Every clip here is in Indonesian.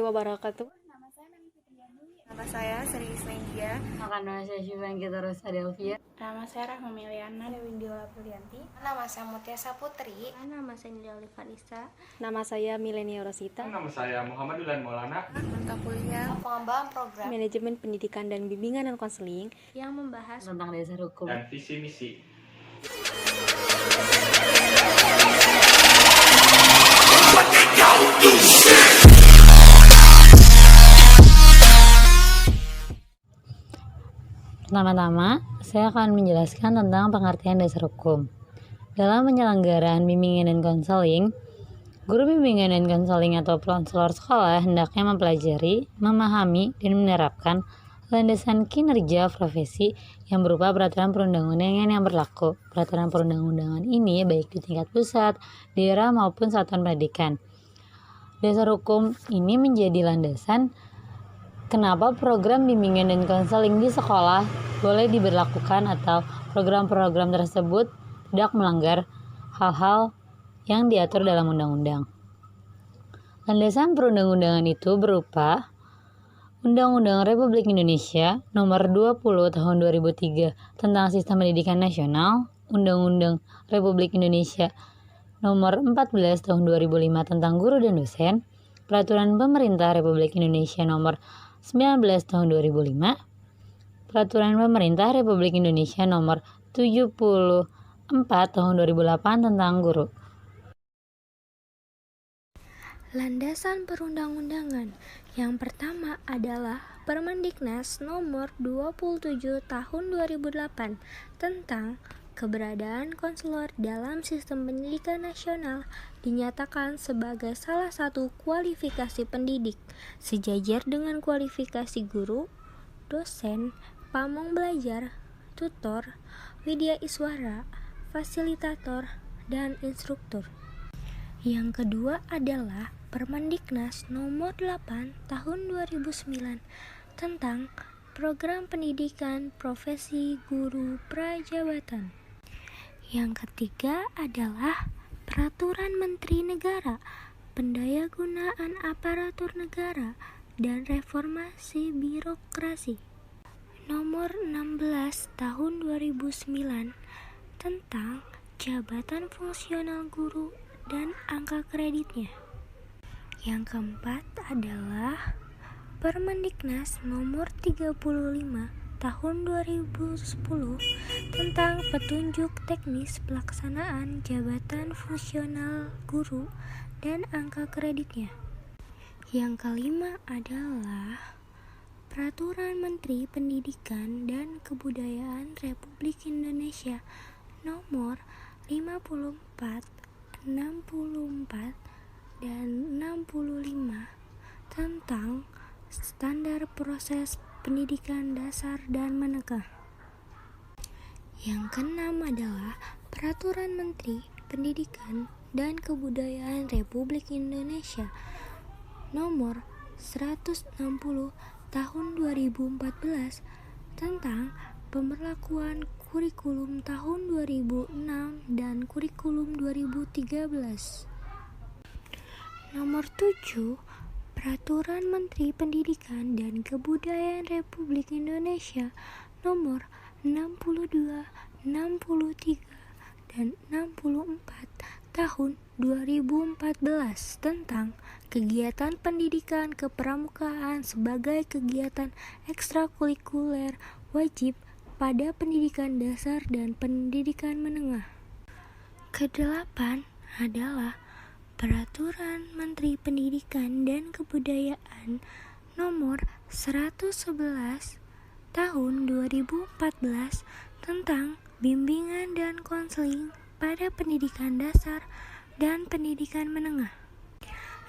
wabarakatuh. Nama saya Sri Islendia. Nama saya Syifangkita Rosa Delvia. Nama saya Rahma Meliana Dewindiola Pulianti. Nama saya Mutiasa Putri. Nama saya Nilia Olivanisa. Nama saya Milenia Rosita. Nama saya Muhammad Dulan Maulana. Mata kuliah Pengembangan program Manajemen Pendidikan dan Bimbingan dan Konseling yang membahas Tentang dasar hukum Dan visi misi. Pertama-tama, saya akan menjelaskan tentang pengertian dasar hukum. Dalam penyelenggaraan bimbingan dan konseling, guru bimbingan dan konseling atau konselor sekolah hendaknya mempelajari, memahami, dan menerapkan landasan kinerja profesi yang berupa peraturan perundang-undangan yang berlaku. Peraturan perundang-undangan ini baik di tingkat pusat, daerah maupun satuan pendidikan. Dasar hukum ini menjadi landasan kenapa program bimbingan dan konseling di sekolah boleh diberlakukan atau program-program tersebut tidak melanggar hal-hal yang diatur dalam undang-undang. Landasan perundang-undangan itu berupa Undang-Undang Republik Indonesia Nomor 20 Tahun 2003 tentang Sistem Pendidikan Nasional, Undang-Undang Republik Indonesia Nomor 14 Tahun 2005 tentang Guru dan Dosen, Peraturan Pemerintah Republik Indonesia Nomor 19 Tahun 2005, Peraturan Pemerintah Republik Indonesia Nomor 74 Tahun 2008 tentang Guru. landasan perundang-undangan. Yang pertama adalah Permendiknas Nomor 27 Tahun 2008 tentang keberadaan konselor dalam sistem pendidikan nasional dinyatakan sebagai salah satu kualifikasi pendidik, sejajar dengan kualifikasi guru, dosen, pamong belajar, tutor, widya iswara, fasilitator, dan instruktur. Yang kedua adalah Permendiknas Nomor 8 Tahun 2009 tentang Program Pendidikan Profesi Guru Prajabatan. Yang ketiga adalah Peraturan Menteri Negara, Pendayagunaan Aparatur Negara, dan Reformasi Birokrasi Nomor 16 Tahun 2009 tentang Jabatan Fungsional Guru dan angka kreditnya. Yang keempat adalah Permendiknas Nomor 35 Tahun 2010 tentang petunjuk teknis pelaksanaan jabatan fungsional guru dan angka kreditnya. Yang kelima adalah Peraturan Menteri Pendidikan dan Kebudayaan Republik Indonesia Nomor 54, 64, dan 65 tentang standar proses pendidikan dasar dan menengah. Yang keenam adalah Peraturan Menteri Pendidikan dan Kebudayaan Republik Indonesia Nomor 160 Tahun 2014 tentang pemberlakuan kurikulum tahun 2006 dan kurikulum 2013. Nomor 7, Peraturan Menteri Pendidikan dan Kebudayaan Republik Indonesia Nomor 62, 63, dan 64 Tahun 2014 tentang kegiatan pendidikan kepramukaan sebagai kegiatan ekstrakurikuler wajib pada pendidikan dasar dan pendidikan menengah. Kedelapan adalah Peraturan Menteri Pendidikan dan Kebudayaan Nomor 111 Tahun 2014 tentang bimbingan dan konseling pada pendidikan dasar dan pendidikan menengah.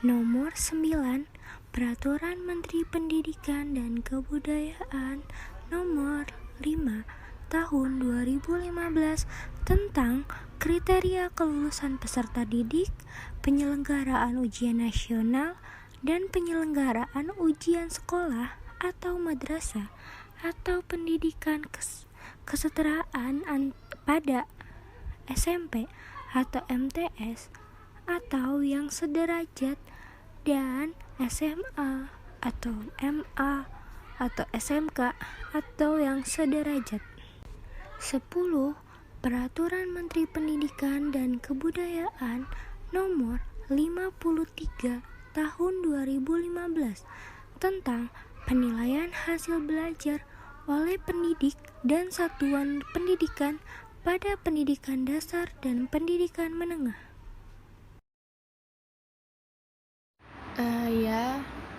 Nomor 9, Peraturan Menteri Pendidikan dan Kebudayaan Nomor 5 Tahun 2015 tentang kriteria kelulusan peserta didik, penyelenggaraan ujian nasional, dan penyelenggaraan ujian sekolah atau madrasah atau pendidikan kesetaraan pada SMP atau MTS atau yang sederajat dan SMA, atau MA, atau SMK, atau yang sederajat. 10. Peraturan Menteri Pendidikan dan Kebudayaan Nomor 53 Tahun 2015 tentang penilaian hasil belajar oleh pendidik dan satuan pendidikan pada pendidikan dasar dan pendidikan menengah.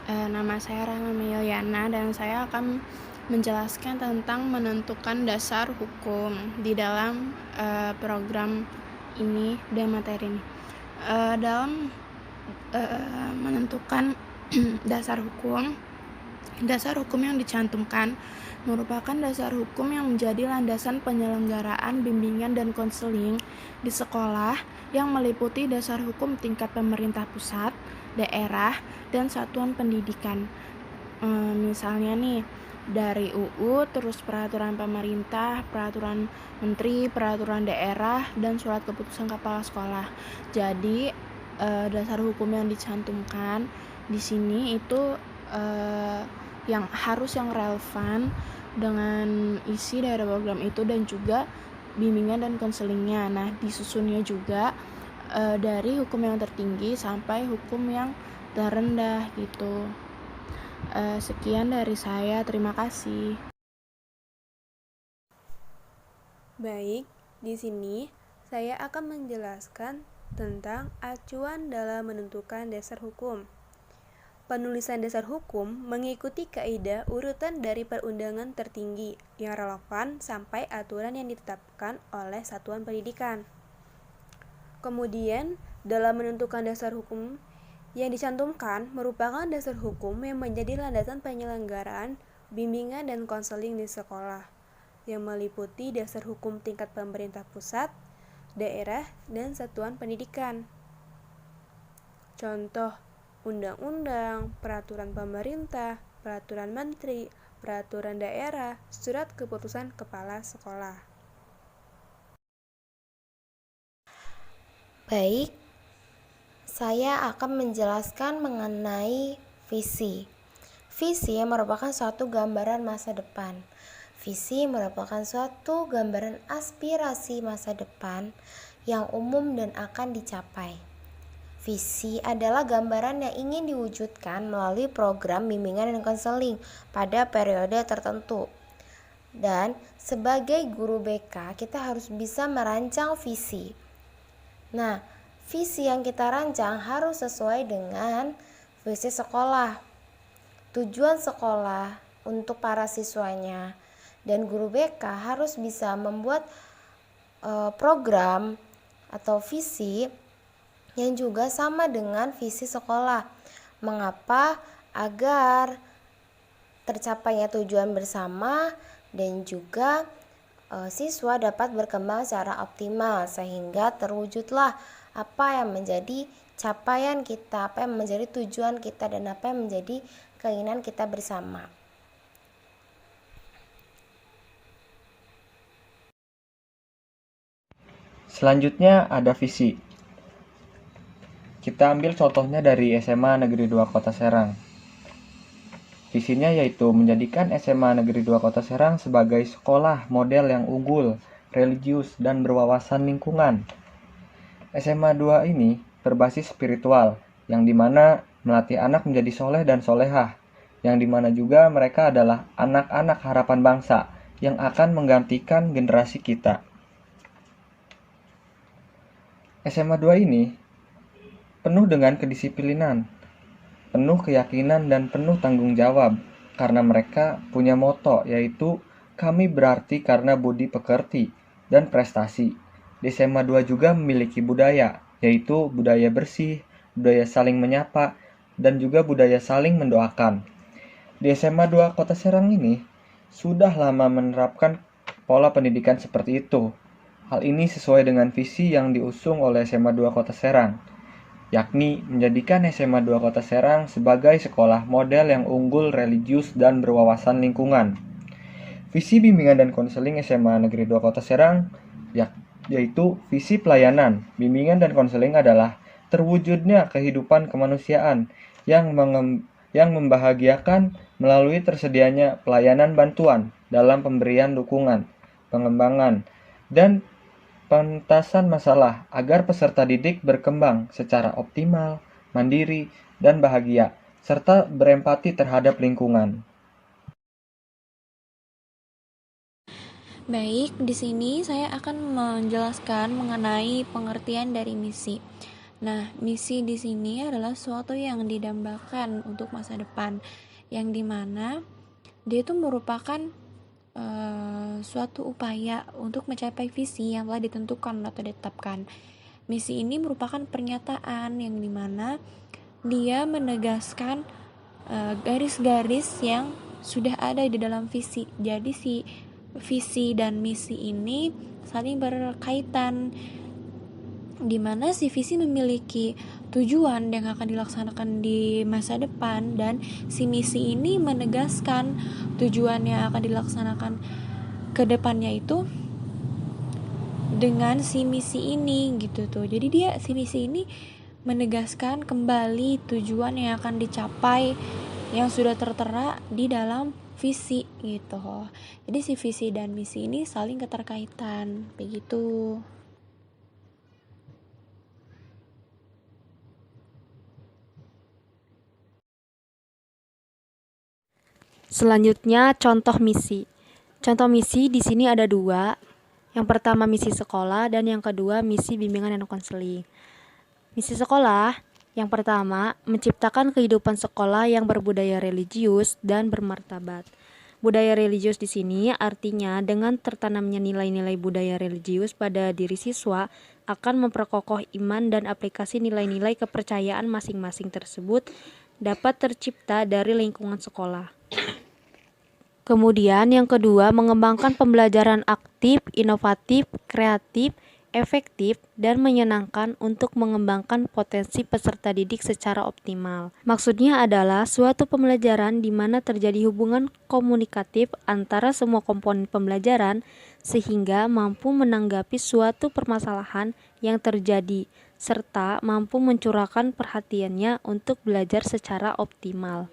Nama saya Rahma Meliana dan saya akan menjelaskan tentang menentukan dasar hukum di dalam program ini dan materi ini. Dalam menentukan dasar hukum yang dicantumkan merupakan dasar hukum yang menjadi landasan penyelenggaraan bimbingan dan konseling di sekolah yang meliputi dasar hukum tingkat pemerintah pusat, daerah, dan satuan pendidikan. Misalnya nih, dari UU, terus peraturan pemerintah, peraturan menteri, peraturan daerah, dan surat keputusan kepala sekolah. Jadi dasar hukum yang dicantumkan di sini itu yang relevan dengan isi dari program itu dan juga bimbingan dan konselingnya. Nah, disusunnya juga dari hukum yang tertinggi sampai hukum yang terendah gitu. Sekian dari saya, terima kasih. Baik, di sini saya akan menjelaskan tentang acuan dalam menentukan dasar hukum. Penulisan dasar hukum mengikuti kaidah urutan dari perundangan tertinggi yang relevan sampai aturan yang ditetapkan oleh satuan pendidikan. Kemudian, dalam menentukan dasar hukum yang dicantumkan merupakan dasar hukum yang menjadi landasan penyelenggaraan bimbingan dan konseling di sekolah, yang meliputi dasar hukum tingkat pemerintah pusat, daerah, dan satuan pendidikan. Contoh, undang-undang, peraturan pemerintah, peraturan menteri, peraturan daerah, surat keputusan kepala sekolah. Baik, saya akan menjelaskan mengenai visi. Visi merupakan suatu gambaran masa depan. Visi merupakan suatu gambaran aspirasi masa depan yang umum dan akan dicapai. Visi adalah gambaran yang ingin diwujudkan melalui program bimbingan dan konseling pada periode tertentu. Dan sebagai guru BK, kita harus bisa merancang visi. Nah, visi yang kita rancang harus sesuai dengan visi sekolah, tujuan sekolah untuk para siswanya, dan guru BK harus bisa membuat program atau visi yang juga sama dengan visi sekolah. Mengapa? Agar tercapainya tujuan bersama dan juga siswa dapat berkembang secara optimal sehingga terwujudlah apa yang menjadi capaian kita, apa yang menjadi tujuan kita, dan apa yang menjadi keinginan kita bersama. Selanjutnya ada visi. Kita ambil contohnya dari SMA Negeri 2 Kota Serang. Visinya yaitu menjadikan SMA Negeri 2 Kota Serang sebagai sekolah model yang unggul, religius, dan berwawasan lingkungan. SMA 2 ini berbasis spiritual, yang dimana melatih anak menjadi soleh dan solehah, yang dimana juga mereka adalah anak-anak harapan bangsa yang akan menggantikan generasi kita. SMA 2 ini penuh dengan kedisiplinan, penuh keyakinan dan penuh tanggung jawab, karena mereka punya moto yaitu kami berarti karena budi pekerti dan prestasi. Di SMA 2 juga memiliki budaya, yaitu budaya bersih, budaya saling menyapa, dan juga budaya saling mendoakan. Di SMA 2 Kota Serang ini sudah lama menerapkan pola pendidikan seperti itu. Hal ini sesuai dengan visi yang diusung oleh SMA 2 Kota Serang, yakni menjadikan SMA 2 Kota Serang sebagai sekolah model yang unggul, religius, dan berwawasan lingkungan. Visi bimbingan dan konseling SMA Negeri 2 Kota Serang yaitu visi pelayanan, bimbingan dan konseling adalah terwujudnya kehidupan kemanusiaan yang membahagiakan melalui tersedianya pelayanan bantuan dalam pemberian dukungan, pengembangan, dan pentasan masalah agar peserta didik berkembang secara optimal, mandiri, dan bahagia, serta berempati terhadap lingkungan. Baik, di sini saya akan menjelaskan mengenai pengertian dari misi. Nah, misi di sini adalah suatu yang didambakan untuk masa depan, yang dimana dia itu merupakan suatu upaya untuk mencapai visi yang telah ditentukan atau ditetapkan. Misi ini merupakan pernyataan yang dimana dia menegaskan garis-garis yang sudah ada di dalam visi. Jadi si visi dan misi ini saling berkaitan, di mana si visi memiliki tujuan yang akan dilaksanakan di masa depan, dan si misi ini menegaskan tujuan yang akan dilaksanakan ke depannya itu dengan si misi ini gitu tuh. Jadi dia si misi ini menegaskan kembali tujuan yang akan dicapai yang sudah tertera di dalam visi gitu. Jadi si visi dan misi ini saling keterkaitan begitu. Selanjutnya, contoh misi. Contoh misi di sini ada dua. Yang pertama misi sekolah dan yang kedua misi bimbingan dan konseling. Misi sekolah yang pertama, menciptakan kehidupan sekolah yang berbudaya religius dan bermartabat. Budaya religius di sini artinya dengan tertanamnya nilai-nilai budaya religius pada diri siswa akan memperkokoh iman dan aplikasi nilai-nilai kepercayaan masing-masing tersebut dapat tercipta dari lingkungan sekolah. Kemudian yang kedua, mengembangkan pembelajaran aktif, inovatif, kreatif, efektif, dan menyenangkan untuk mengembangkan potensi peserta didik secara optimal. Maksudnya adalah suatu pembelajaran di mana terjadi hubungan komunikatif antara semua komponen pembelajaran sehingga mampu menanggapi suatu permasalahan yang terjadi serta mampu mencurahkan perhatiannya untuk belajar secara optimal.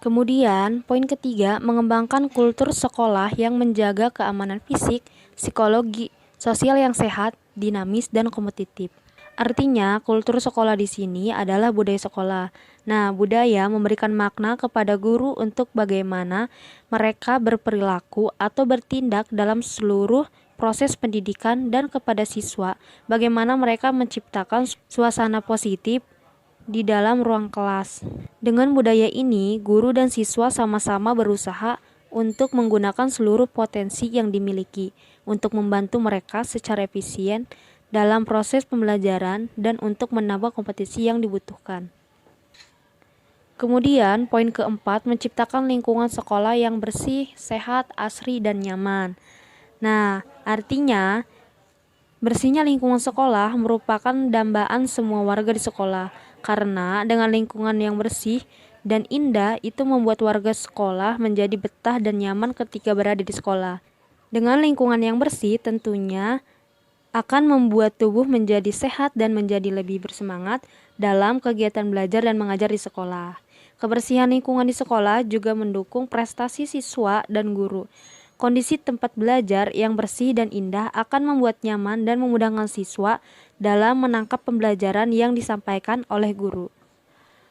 Kemudian, poin ketiga, mengembangkan kultur sekolah yang menjaga keamanan fisik, psikologi, sosial yang sehat, dinamis, dan kompetitif. Artinya, kultur sekolah di sini adalah budaya sekolah. Nah, budaya memberikan makna kepada guru untuk bagaimana mereka berperilaku atau bertindak dalam seluruh proses pendidikan dan kepada siswa, bagaimana mereka menciptakan suasana positif di dalam ruang kelas. Dengan budaya ini, guru dan siswa sama-sama berusaha untuk menggunakan seluruh potensi yang dimiliki untuk membantu mereka secara efisien dalam proses pembelajaran dan untuk menambah kompetisi yang dibutuhkan. Kemudian, poin keempat, menciptakan lingkungan sekolah yang bersih, sehat, asri, dan nyaman. Nah, artinya bersihnya lingkungan sekolah merupakan dambaan semua warga di sekolah, karena dengan lingkungan yang bersih dan indah itu membuat warga sekolah menjadi betah dan nyaman ketika berada di sekolah. Dengan lingkungan yang bersih tentunya akan membuat tubuh menjadi sehat dan menjadi lebih bersemangat dalam kegiatan belajar dan mengajar di sekolah. Kebersihan lingkungan di sekolah juga mendukung prestasi siswa dan guru. Kondisi tempat belajar yang bersih dan indah akan membuat nyaman dan memudahkan siswa dalam menangkap pembelajaran yang disampaikan oleh guru.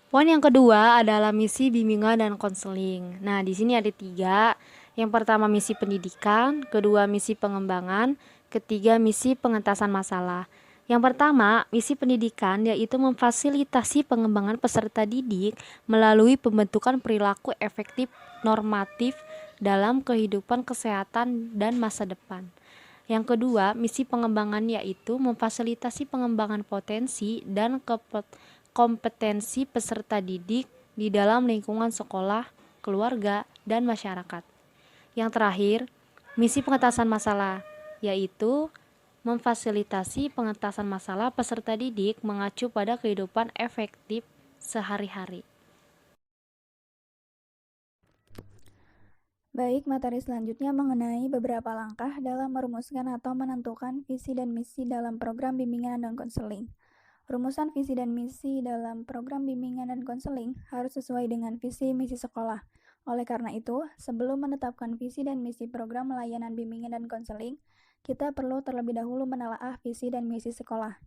Poin yang kedua adalah misi bimbingan dan konseling. Nah, di sini ada 3. Yang pertama misi pendidikan, kedua misi pengembangan, ketiga misi pengentasan masalah. Yang pertama, misi pendidikan yaitu memfasilitasi pengembangan peserta didik melalui pembentukan perilaku efektif normatif dalam kehidupan kesehatan dan masa depan. Yang kedua, misi pengembangan yaitu memfasilitasi pengembangan potensi dan kompetensi peserta didik di dalam lingkungan sekolah, keluarga, dan masyarakat. Yang terakhir, misi pengentasan masalah, yaitu memfasilitasi pengentasan masalah peserta didik mengacu pada kehidupan efektif sehari-hari. Baik, materi selanjutnya mengenai beberapa langkah dalam merumuskan atau menentukan visi dan misi dalam program bimbingan dan konseling. Rumusan visi dan misi dalam program bimbingan dan konseling harus sesuai dengan visi misi sekolah. Oleh karena itu, sebelum menetapkan visi dan misi program layanan bimbingan dan konseling, kita perlu terlebih dahulu menelaah visi dan misi sekolah.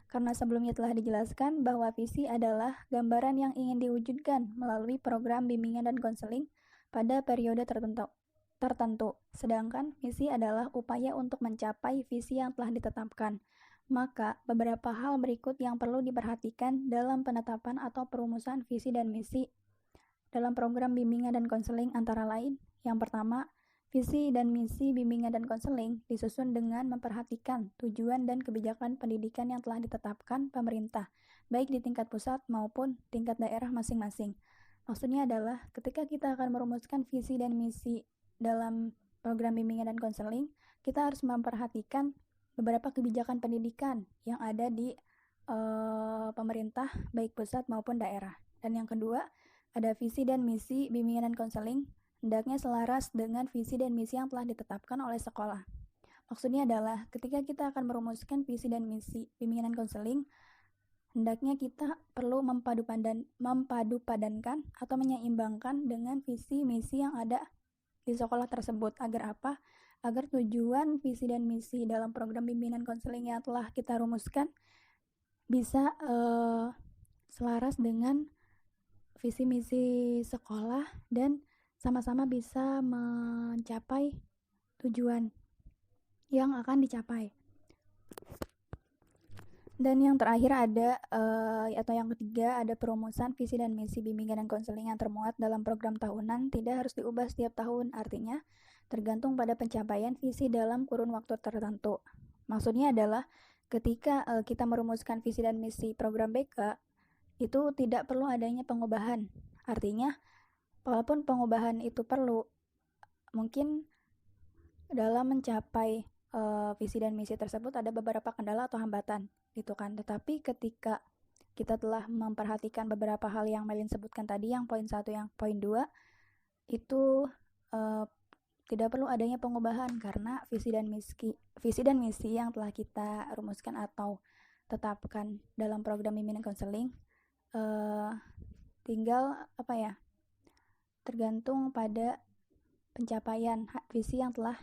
Karena sebelumnya telah dijelaskan bahwa visi adalah gambaran yang ingin diwujudkan melalui program bimbingan dan konseling pada periode tertentu. Sedangkan misi adalah upaya untuk mencapai visi yang telah ditetapkan. Maka, beberapa hal berikut yang perlu diperhatikan dalam penetapan atau perumusan visi dan misi dalam program bimbingan dan konseling antara lain. Yang pertama, visi dan misi bimbingan dan konseling disusun dengan memperhatikan tujuan dan kebijakan pendidikan yang telah ditetapkan pemerintah, baik di tingkat pusat maupun tingkat daerah masing-masing. Maksudnya adalah ketika kita akan merumuskan visi dan misi dalam program bimbingan dan konseling, kita harus memperhatikan beberapa kebijakan pendidikan yang ada di pemerintah, baik pusat maupun daerah. Dan yang kedua, ada visi dan misi bimbingan dan konseling, hendaknya selaras dengan visi dan misi yang telah ditetapkan oleh sekolah. Maksudnya adalah ketika kita akan merumuskan visi dan misi bimbingan dan konseling, hendaknya kita perlu mempadu-padankan atau menyeimbangkan dengan visi misi yang ada di sekolah tersebut. Agar apa? Agar tujuan visi dan misi dalam program bimbingan konseling yang telah kita rumuskan bisa selaras dengan visi misi sekolah dan sama-sama bisa mencapai tujuan yang akan dicapai. Dan yang terakhir ada atau yang ketiga ada perumusan visi dan misi bimbingan dan konseling yang termuat dalam program tahunan tidak harus diubah setiap tahun. Artinya tergantung pada pencapaian visi dalam kurun waktu tertentu. Maksudnya adalah ketika kita merumuskan visi dan misi program BK, itu tidak perlu adanya pengubahan. Artinya, walaupun pengubahan itu perlu, mungkin dalam mencapai visi dan misi tersebut ada beberapa kendala atau hambatan, gitu kan. Tetapi ketika kita telah memperhatikan beberapa hal yang Melin sebutkan tadi, yang poin 1, yang poin 2, itu tidak perlu adanya pengubahan karena visi dan misi yang telah kita rumuskan atau tetapkan dalam program bimbingan konseling tinggal tergantung pada pencapaian visi yang telah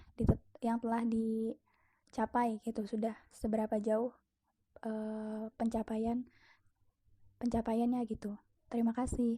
dicapai gitu, sudah seberapa jauh pencapaiannya gitu. Terima kasih.